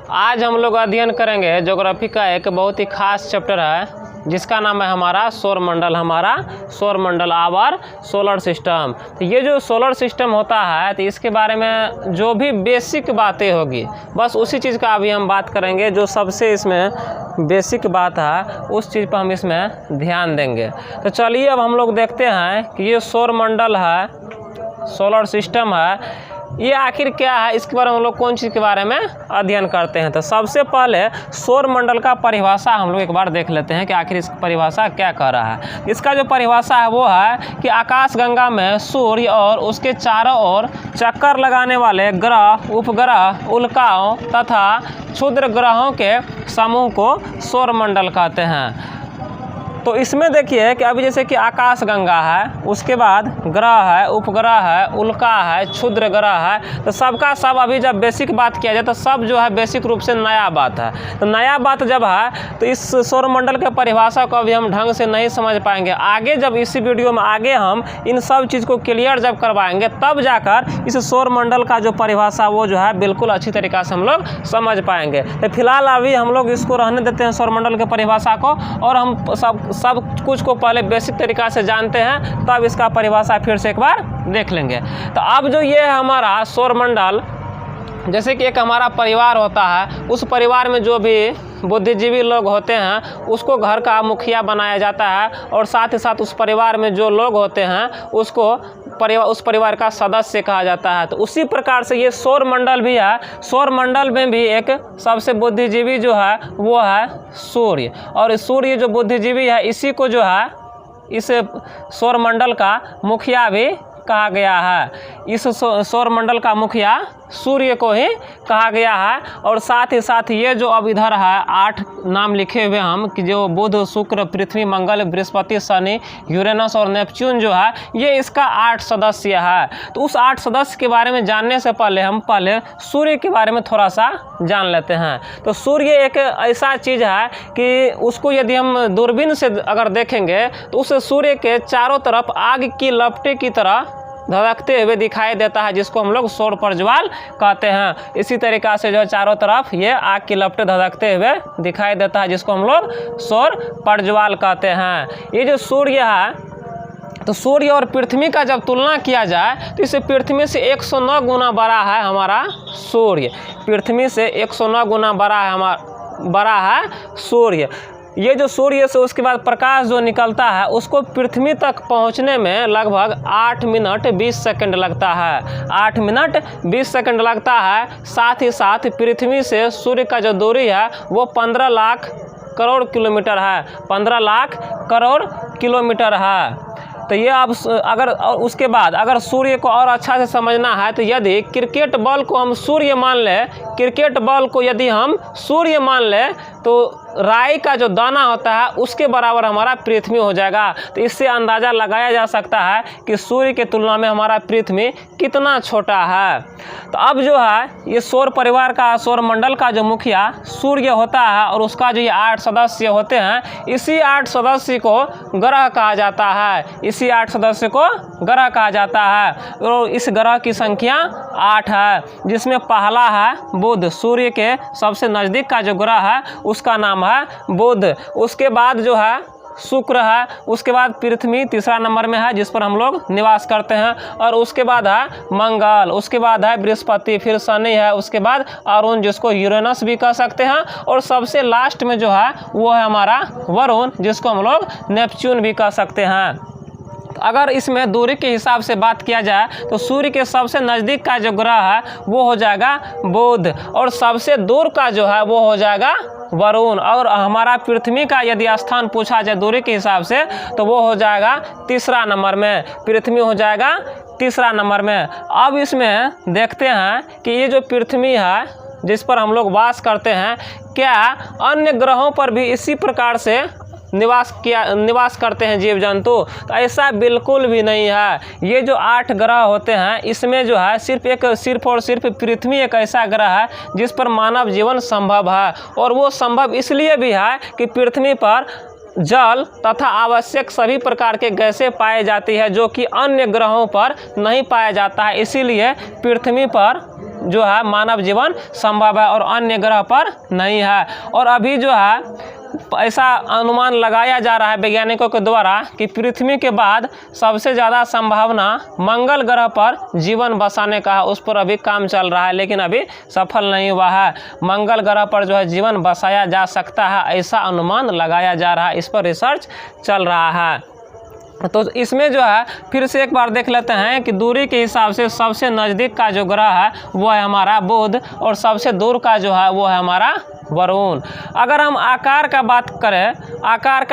आज हम लोग अध्ययन करेंगे ज्योग्राफी का एक बहुत ही खास चैप्टर है जिसका नाम है हमारा सौरमंडल आवर सोलर सिस्टम। तो ये जो सोलर सिस्टम होता है तो इसके बारे में जो भी बेसिक बातें होगी बस उसी चीज़ का अभी हम बात करेंगे। जो सबसे इसमें बेसिक बात है उस चीज़ पर हम इसमें ध्यान देंगे। तो चलिए अब हम लोग देखते हैं कि ये सौरमंडल है, सोलर सिस्टम है, ये आखिर क्या है, इसके बारे में हम लोग कौन चीज़ के बारे में अध्ययन करते हैं। तो सबसे पहले सौरमंडल का परिभाषा हम लोग एक बार देख लेते हैं कि आखिर इसकी परिभाषा क्या कह रहा है। इसका जो परिभाषा है वो है कि आकाशगंगा में सूर्य और उसके चारों ओर चक्कर लगाने वाले ग्रह, उपग्रह, उल्काओं तथा क्षुद्र ग्रहों के समूह को सौरमंडल कहते हैं। तो इसमें देखिए कि अभी जैसे कि आकाशगंगा है, उसके बाद ग्रह है, उपग्रह है, उल्का है, क्षुद्र ग्रह है, तो सबका सब अभी जब बेसिक बात किया जाए तो सब जो है बेसिक रूप से नया बात है। तो नया बात जब है तो इस सौरमंडल के परिभाषा को अभी हम ढंग से नहीं समझ पाएंगे। आगे जब इसी वीडियो में आगे हम इन सब चीज़ को क्लियर जब करवाएंगे तब जाकर इस सौरमंडल का जो परिभाषा वो जो है बिल्कुल अच्छी तरीक़ा से हम लोग समझ पाएंगे। तो फिलहाल अभी हम लोग इसको रहने देते हैं सौरमंडल के परिभाषा को, और हम सब कुछ को पहले बेसिक तरीक़ा से जानते हैं तब इसका परिभाषा फिर से एक बार देख लेंगे। तो अब जो ये है हमारा सौरमंडल, जैसे कि एक हमारा परिवार होता है, उस परिवार में जो भी बुद्धिजीवी लोग होते हैं उसको घर का मुखिया बनाया जाता है, और साथ ही साथ उस परिवार में जो लोग होते हैं उसको उस परिवार का सदस्य कहा जाता है। तो उसी प्रकार से ये सौरमंडल भी है। सौरमंडल में भी एक सबसे बुद्धिजीवी जो है वो है सूर्य, और सूर्य जो बुद्धिजीवी है इसी को जो है इस सौरमंडल का मुखिया भी कहा गया है। इस सौरमंडल का मुखिया सूर्य को ही कहा गया है। और साथ ही साथ ये जो अब इधर है 8 नाम लिखे हुए हम कि जो बुध, शुक्र, पृथ्वी, मंगल, बृहस्पति, शनि, यूरेनस और नेपच्यून जो है ये इसका 8 सदस्य है। तो उस 8 सदस्य के बारे में जानने से पहले हम सूर्य के बारे में थोड़ा सा जान लेते हैं। तो सूर्य एक ऐसा चीज़ है कि उसको यदि हम दूरबीन से अगर देखेंगे तो उस सूर्य के चारों तरफ आग की लपटे की तरह धधकते हुए दिखाई देता है, जिसको हम लोग सौर प्रज्वाल कहते हैं। इसी तरीक़ा से जो चारों तरफ ये आग की लपटें धधकते हुए दिखाई देता है, जिसको हम लोग सौर प्रज्वाल कहते हैं। ये जो सूर्य है, तो सूर्य और पृथ्वी का जब तुलना किया जाए तो इसे पृथ्वी से 109 गुना बड़ा है हमारा सूर्य। पृथ्वी से 109 गुना बड़ा है सूर्य। ये जो सूर्य से उसके बाद प्रकाश जो निकलता है उसको पृथ्वी तक पहुंचने में लगभग 8 मिनट 20 सेकंड लगता है। 8 मिनट 20 सेकंड लगता है। साथ ही साथ पृथ्वी से सूर्य का जो दूरी है वो 15 लाख करोड़ किलोमीटर है। 15 लाख करोड़ किलोमीटर है। तो ये अब अगर उसके बाद अगर सूर्य को और अच्छा से समझना है तो यदि क्रिकेट बॉल को हम सूर्य मान लें, क्रिकेट बॉल को यदि हम सूर्य मान लें तो राई का जो दाना होता है उसके बराबर हमारा पृथ्वी हो जाएगा। तो इससे अंदाज़ा लगाया जा सकता है कि सूर्य के तुलना में हमारा पृथ्वी कितना छोटा है। तो अब जो है ये सौर परिवार का, सौरमंडल का जो मुखिया सूर्य होता है और उसका जो ये 8 सदस्य होते हैं, इसी 8 सदस्य को ग्रह कहा जाता है। इसी 8 सदस्य को ग्रह कहा जाता है। और इस ग्रह की संख्या 8 है, जिसमें पहला है बुध। सूर्य के सबसे नज़दीक का जो ग्रह है उसका नाम है बुध। उसके बाद जो है शुक्र है, उसके बाद पृथ्वी तीसरा नंबर में है जिस पर हम लोग निवास करते हैं, और उसके बाद है मंगल, उसके बाद है बृहस्पति, फिर शनि है, उसके बाद अरुण जिसको यूरेनस भी कह सकते हैं, और सबसे लास्ट में जो है वो है हमारा वरुण जिसको हम लोग नेपच्यून भी कह सकते हैं। अगर इसमें दूरी के हिसाब से बात किया जाए तो सूर्य के सबसे नज़दीक का जो ग्रह है वो हो जाएगा बुध, और सबसे दूर का जो है वो हो जाएगा वरुण। और हमारा पृथ्वी का यदि स्थान पूछा जाए दूरी के हिसाब से तो वो हो जाएगा तीसरा नंबर में। पृथ्वी हो जाएगा तीसरा नंबर में। अब इसमें देखते हैं कि ये जो पृथ्वी है जिस पर हम लोग वास करते हैं, क्या अन्य ग्रहों पर भी इसी प्रकार से निवास करते हैं जीव जंतु? तो ऐसा बिल्कुल भी नहीं है। ये जो 8 ग्रह होते हैं इसमें जो है सिर्फ और सिर्फ पृथ्वी एक ऐसा ग्रह है जिस पर मानव जीवन संभव है, और वो संभव इसलिए भी है कि पृथ्वी पर जल तथा आवश्यक सभी प्रकार के गैसें पाई जाती है जो कि अन्य ग्रहों पर नहीं पाया जाता है। इसीलिए पृथ्वी पर जो है मानव जीवन संभव है और अन्य ग्रह पर नहीं है। और अभी जो है ऐसा अनुमान लगाया जा रहा है वैज्ञानिकों के द्वारा कि पृथ्वी के बाद सबसे ज़्यादा संभावना मंगल ग्रह पर जीवन बसाने का है। उस पर अभी काम चल रहा है लेकिन अभी सफल नहीं हुआ है। मंगल ग्रह पर जो है जीवन बसाया जा सकता है, ऐसा अनुमान लगाया जा रहा है, इस पर रिसर्च चल रहा है। तो इसमें जो है फिर से एक बार देख लेते हैं कि दूरी के हिसाब से सबसे नज़दीक का जो ग्रह है वो है हमारा बुध और सबसे दूर का जो है वो है हमारा वरुण। अगर हम आकार का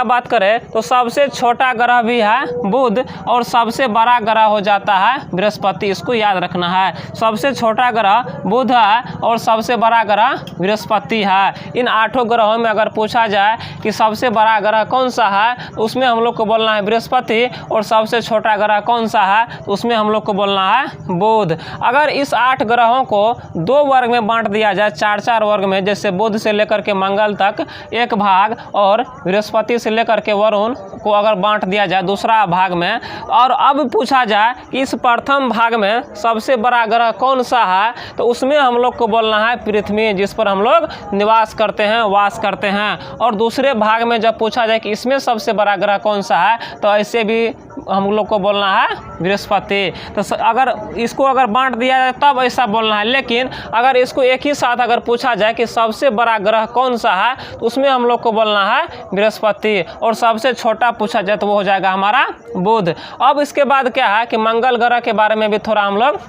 बात करें तो सबसे छोटा ग्रह भी है बुध और सबसे बड़ा ग्रह हो जाता है बृहस्पति। इसको याद रखना है, सबसे छोटा ग्रह बुध है और सबसे बड़ा ग्रह बृहस्पति है। इन 8 ग्रहों में अगर पूछा जाए कि सबसे बड़ा ग्रह कौन सा है तो उसमें हम लोग को बोलना है बृहस्पति और सबसे छोटा ग्रह कौन सा है तो उसमें हम लोग को बोलना है बुध। अगर इस 8 ग्रहों को 2 वर्ग में बांट दिया जाए, 4-4 वर्ग में, जैसे बुध से लेकर के मंगल तक एक भाग और बृहस्पति से लेकर के वरुण को अगर बांट दिया जाए दूसरा भाग में, और अब पूछा जाए कि इस प्रथम भाग में सबसे बड़ा ग्रह कौन सा है तो उसमें हम लोग को बोलना है पृथ्वी, जिस पर हम लोग निवास करते हैं, वास करते हैं। और दूसरे भाग में जब पूछा जाए कि इसमें सबसे बड़ा ग्रह कौन सा है तो ऐसे भी हम लोग को बोलना है बृहस्पति। तो अगर इसको अगर बांट दिया जाए तब ऐसा बोलना है, लेकिन अगर इसको एक ही साथ अगर पूछा जाए कि सबसे बड़ा ग्रह कौन सा है तो उसमें हम लोग को बोलना है बृहस्पति और सबसे छोटा पूछा जाए तो वो हो जाएगा हमारा बुध। अब इसके बाद क्या है कि मंगल ग्रह के बारे में भी थोड़ा हम लोग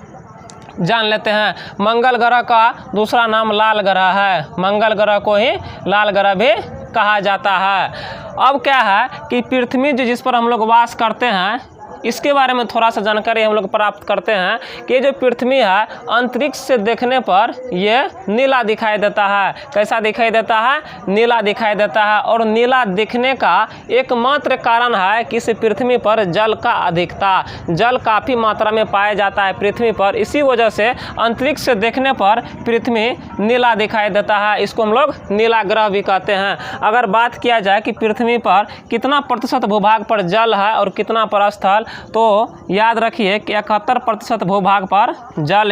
जान लेते हैं। मंगल ग्रह का दूसरा नाम लाल ग्रह है, मंगल ग्रह को ही लाल ग्रह भी कहा जाता है। अब क्या है कि पृथ्वी जिस पर हम लोग वास करते हैं इसके बारे में थोड़ा सा जानकारी हम लोग प्राप्त करते हैं कि जो पृथ्वी है अंतरिक्ष से देखने पर ये नीला दिखाई देता है। कैसा दिखाई देता है? नीला दिखाई देता है। और नीला दिखने का एकमात्र कारण है कि इस पृथ्वी पर जल का अधिकता, जल काफ़ी मात्रा में पाया जाता है पृथ्वी पर, इसी वजह से अंतरिक्ष से देखने पर पृथ्वी नीला दिखाई देता है। इसको हम लोग नीला ग्रह भी कहते हैं। अगर बात किया जाए कि पृथ्वी पर कितना प्रतिशत भूभाग पर जल है और कितना पर स्थल, तो याद रखिए कि 71% भूभाग पर जल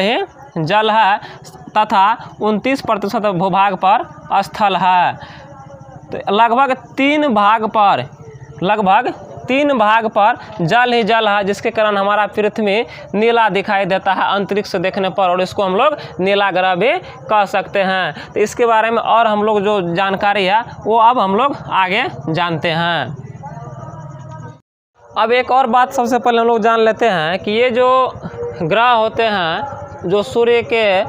है तथा 29% भूभाग पर स्थल है। तो लगभग 3 भाग पर जल ही जल है, जिसके कारण हमारा पृथ्वी नीला दिखाई देता है अंतरिक्ष से देखने पर, और इसको हम लोग नीला ग्रह भी कह सकते हैं। तो इसके बारे में और हम लोग जो जानकारी है वो अब हम लोग आगे जानते हैं। अब एक और बात सबसे पहले हम लोग जान लेते हैं कि ये जो ग्रह होते हैं जो सूर्य के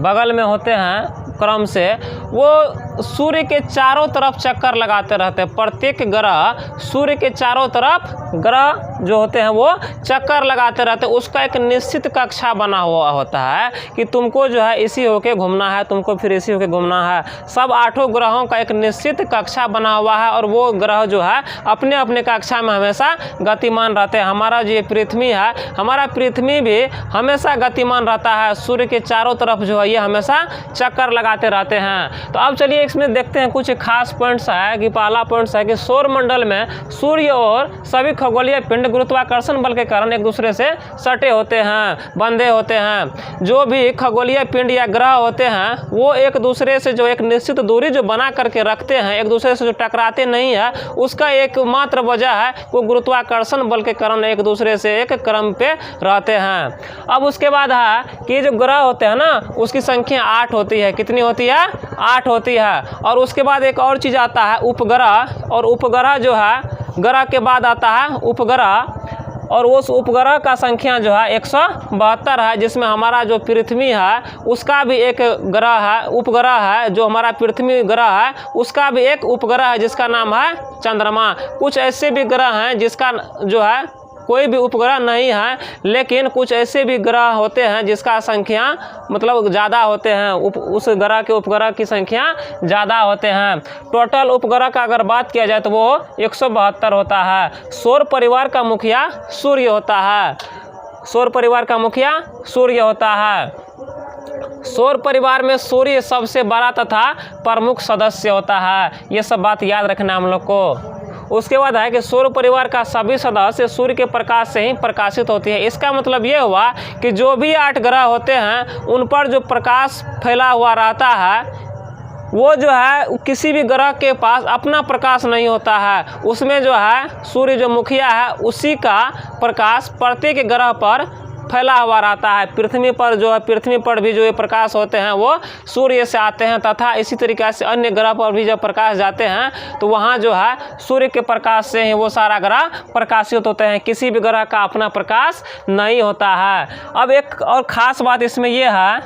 बगल में होते हैं क्रम से, वो सूर्य के चारों तरफ चक्कर लगाते रहते हैं। प्रत्येक ग्रह सूर्य के चारों तरफ ग्रह जो होते हैं वो चक्कर लगाते रहते हैं। उसका एक निश्चित कक्षा बना हुआ होता है कि तुमको जो है इसी होके घूमना है, तुमको फिर इसी होके घूमना है। सब 8 ग्रहों का एक निश्चित कक्षा बना हुआ है और वो ग्रह जो है अपने अपने कक्षा में हमेशा गतिमान रहते हैं। हमारा जो पृथ्वी है, हमारा पृथ्वी भी हमेशा गतिमान रहता है। सूर्य के चारों तरफ जो है ये हमेशा चक्कर लगाते रहते हैं। तो अब चलिए इसमें देखते हैं कुछ खास पॉइंट्स है कि पहला पॉइंट्स है कि सौर मंडल में सूर्य और सभी खगोलीय पिंड गुरुत्वाकर्षण बल के कारण एक दूसरे से सटे होते हैं, बंधे होते हैं। जो भी खगोलीय पिंड या ग्रह होते हैं वो एक दूसरे से जो एक निश्चित दूरी जो बना करके रखते हैं, एक दूसरे से जो टकराते नहीं है, उसका एकमात्र वजह है वो गुरुत्वाकर्षण बल के कारण एक दूसरे से एक क्रम पे रहते हैं। अब उसके बाद है कि जो ग्रह होते हैं ना उसकी संख्या 8 होती है। कितनी होती है? 8 होती है। और उसके बाद एक और चीज़ आता है उपग्रह, और उपग्रह जो है ग्रह के बाद आता है उपग्रह, और उस उपग्रह का संख्या जो है 172 है, जिसमें हमारा जो पृथ्वी है उसका भी एक ग्रह है, उपग्रह है। जो हमारा पृथ्वी ग्रह है उसका भी एक उपग्रह है जिसका नाम है चंद्रमा। कुछ ऐसे भी ग्रह हैं जिसका जो है कोई भी उपग्रह नहीं है, लेकिन कुछ ऐसे भी ग्रह होते हैं जिसका संख्या मतलब ज़्यादा होते हैं, उस ग्रह के उपग्रह की संख्या ज़्यादा होते हैं। टोटल उपग्रह का अगर बात किया जाए तो वो 172 होता है। सौर परिवार का मुखिया सूर्य होता है, सौर परिवार का मुखिया सूर्य होता है। सौर परिवार में सूर्य सबसे बड़ा तथा प्रमुख सदस्य होता है। ये सब बात याद रखना हम लोग को। उसके बाद है कि सौर परिवार का सभी सदस्य सूर्य के प्रकाश से ही प्रकाशित होती है। इसका मतलब ये हुआ कि जो भी 8 ग्रह होते हैं उन पर जो प्रकाश फैला हुआ रहता है वो जो है किसी भी ग्रह के पास अपना प्रकाश नहीं होता है, उसमें जो है सूर्य जो मुखिया है उसी का प्रकाश प्रत्येक ग्रह पर फैला हुआ रहता है। पृथ्वी पर जो है, पृथ्वी पर भी जो ये प्रकाश होते हैं वो सूर्य से आते हैं, तथा इसी तरीके से अन्य ग्रह पर भी जब प्रकाश जाते हैं तो वहाँ जो है सूर्य के प्रकाश से ही वो सारा ग्रह प्रकाशित होते हैं, किसी भी ग्रह का अपना प्रकाश नहीं होता है। अब एक और ख़ास बात इसमें यह है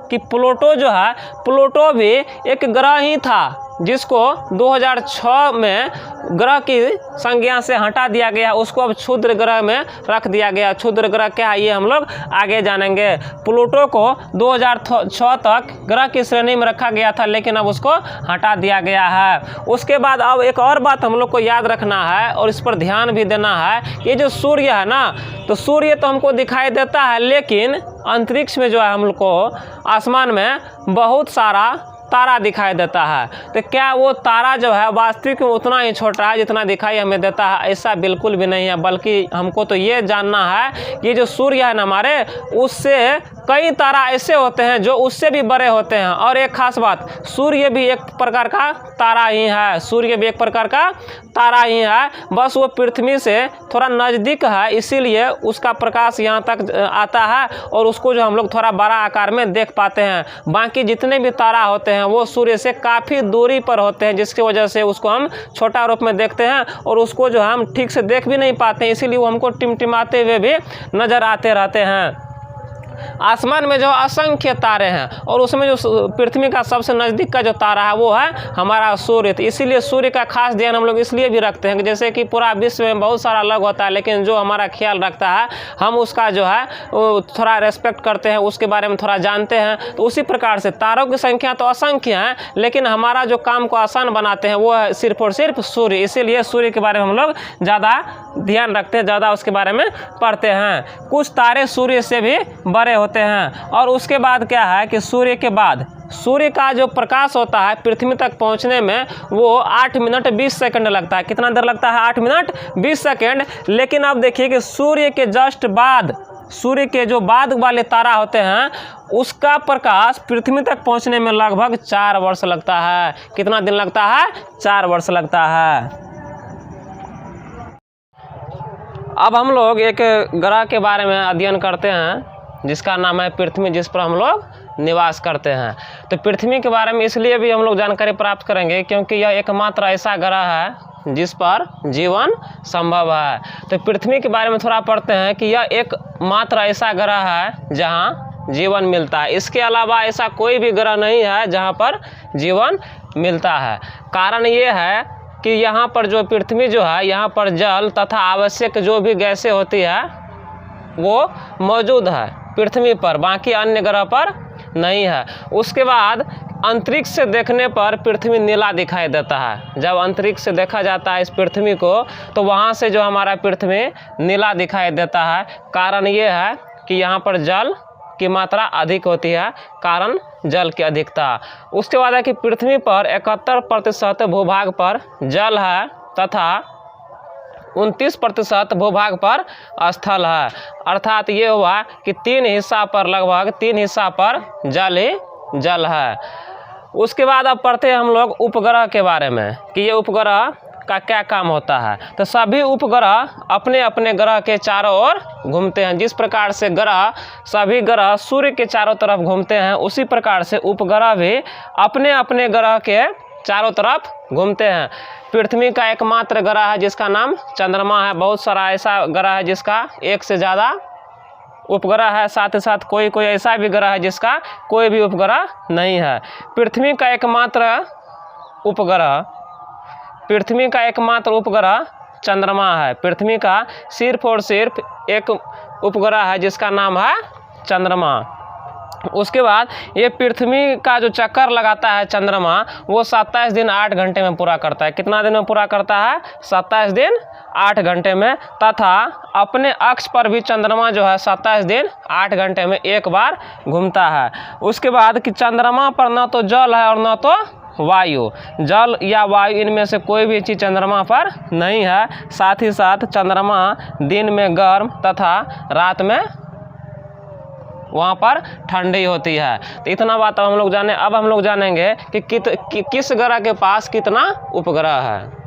कि प्लूटो जो है, प्लूटो भी एक ग्रह ही था जिसको 2006 में ग्रह की संज्ञा से हटा दिया गया, उसको अब क्षुद्र ग्रह में रख दिया गया। क्षुद्र ग्रह क्या है ये हम लोग आगे जानेंगे। प्लूटो को 2006 तक ग्रह की श्रेणी में रखा गया था, लेकिन अब उसको हटा दिया गया है। उसके बाद अब एक और बात हम लोग को याद रखना है और इस पर ध्यान भी देना है, ये जो सूर्य है ना, तो सूर्य तो हमको दिखाई देता है, लेकिन अंतरिक्ष में जो है हम लोग को आसमान में बहुत सारा तारा दिखाई देता है। तो क्या वो तारा जो है वास्तविक में उतना ही छोटा है जितना दिखाई हमें देता है? ऐसा बिल्कुल भी नहीं है, बल्कि हमको तो ये जानना है ये जो सूर्य है ना हमारे, उससे कई तारा ऐसे होते हैं जो उससे भी बड़े होते हैं। और एक खास बात, सूर्य भी एक प्रकार का तारा ही है, सूर्य भी एक प्रकार का तारा ही है, बस वो पृथ्वी से थोड़ा नज़दीक है, इसीलिए उसका प्रकाश यहाँ तक आता है और उसको जो हम लोग थोड़ा बड़ा आकार में देख पाते हैं। बाकी जितने भी तारा होते हैं वो सूर्य से काफ़ी दूरी पर होते हैं, जिसकी वजह से उसको हम छोटा रूप में देखते हैं और उसको जो हम ठीक से देख भी नहीं पाते हैं, इसीलिए वो हमको टिमटिमाते हुए भी नज़र आते रहते हैं। आसमान में जो असंख्य तारे हैं और उसमें जो पृथ्वी का सबसे नज़दीक का जो तारा है वो है हमारा सूर्य। तो इसीलिए सूर्य का खास ध्यान हम लोग इसलिए भी रखते हैं कि जैसे कि पूरा विश्व में बहुत सारा अलग होता है, लेकिन जो हमारा ख्याल रखता है हम उसका जो है वो थोड़ा रेस्पेक्ट करते हैं, उसके बारे में थोड़ा जानते हैं। तो उसी प्रकार से तारों की संख्या तो असंख्य है, लेकिन हमारा जो काम को आसान बनाते हैं वो है सिर्फ और सिर्फ सूर्य। इसीलिए सूर्य के बारे में हम लोग ज़्यादा ध्यान रखते हैं, ज़्यादा उसके बारे में पढ़ते हैं। कुछ तारे सूर्य से भी बड़े होते हैं। और उसके बाद क्या है कि सूर्य के बाद सूर्य का जो प्रकाश होता है पृथ्वी तक पहुंचने में वो 8 मिनट 20 सेकंड लगता है। कितना देर लगता है? 8 मिनट 20 सेकंड। लेकिन अब देखिए कि सूर्य के जस्ट बाद, सूर्य के जो बाद वाले तारा होते हैं उसका प्रकाश पृथ्वी तक पहुंचने में लगभग 4 वर्ष लगता है। कितना दिन लगता है? 4 वर्ष लगता है। अब हम लोग एक ग्रह के बारे में अध्ययन करते हैं जिसका नाम है पृथ्वी, जिस पर हम लोग निवास करते हैं। तो पृथ्वी के बारे में इसलिए भी हम लोग जानकारी प्राप्त करेंगे क्योंकि यह एकमात्र ऐसा ग्रह है जिस पर जीवन संभव है। तो पृथ्वी के बारे में थोड़ा पढ़ते हैं कि यह एकमात्र ऐसा ग्रह है जहाँ जीवन मिलता है। इसके अलावा ऐसा कोई भी ग्रह नहीं है जहाँ पर जीवन मिलता है। कारण ये है कि यहाँ पर जो पृथ्वी जो है, यहाँ पर जल तथा आवश्यक जो भी गैसें होती है वो मौजूद है पृथ्वी पर, बाकी अन्य ग्रह पर नहीं है। उसके बाद अंतरिक्ष से देखने पर पृथ्वी नीला दिखाई देता है। जब अंतरिक्ष से देखा जाता है इस पृथ्वी को तो वहाँ से जो हमारा पृथ्वी नीला दिखाई देता है। कारण ये है कि यहाँ पर जल की मात्रा अधिक होती है, कारण जल की अधिकता। उसके बाद है कि पृथ्वी पर 71% भूभाग पर जल है तथा 29% भूभाग पर स्थल है। अर्थात ये हुआ कि 3 हिस्सा पर, लगभग 3 हिस्सा पर जल ही जल है। उसके बाद अब पढ़ते हैं हम लोग उपग्रह के बारे में कि ये उपग्रह का क्या काम होता है। तो सभी उपग्रह अपने अपने ग्रह के चारों ओर घूमते हैं। जिस प्रकार से ग्रह, सभी ग्रह सूर्य के चारों तरफ घूमते हैं, उसी प्रकार से उपग्रह भी अपने अपने ग्रह के चारों तरफ घूमते हैं। पृथ्वी का एकमात्र ग्रह है जिसका नाम चंद्रमा है। बहुत सारा ऐसा ग्रह है जिसका एक से ज़्यादा उपग्रह है, साथ ही साथ कोई कोई ऐसा भी ग्रह है जिसका कोई भी उपग्रह नहीं है। पृथ्वी का एकमात्र उपग्रह चंद्रमा है। पृथ्वी का सिर्फ और सिर्फ एक उपग्रह है जिसका नाम है चंद्रमा। उसके बाद ये पृथ्वी का जो चक्कर लगाता है चंद्रमा वो 27 दिन 8 घंटे में पूरा करता है। कितना दिन में पूरा करता है? 27 दिन 8 घंटे में। तथा अपने अक्ष पर भी चंद्रमा जो है 27 दिन 8 घंटे में एक बार घूमता है। उसके बाद कि चंद्रमा पर ना तो जल है और ना तो वायु, जल या वायु इनमें से कोई भी चीज़ चंद्रमा पर नहीं है। साथ ही साथ चंद्रमा दिन में गर्म तथा रात में वहाँ पर ठंडी होती है। तो इतना बात हम लोग जाने। अब हम लोग जानेंगे कि किस ग्रह के पास कितना उपग्रह है।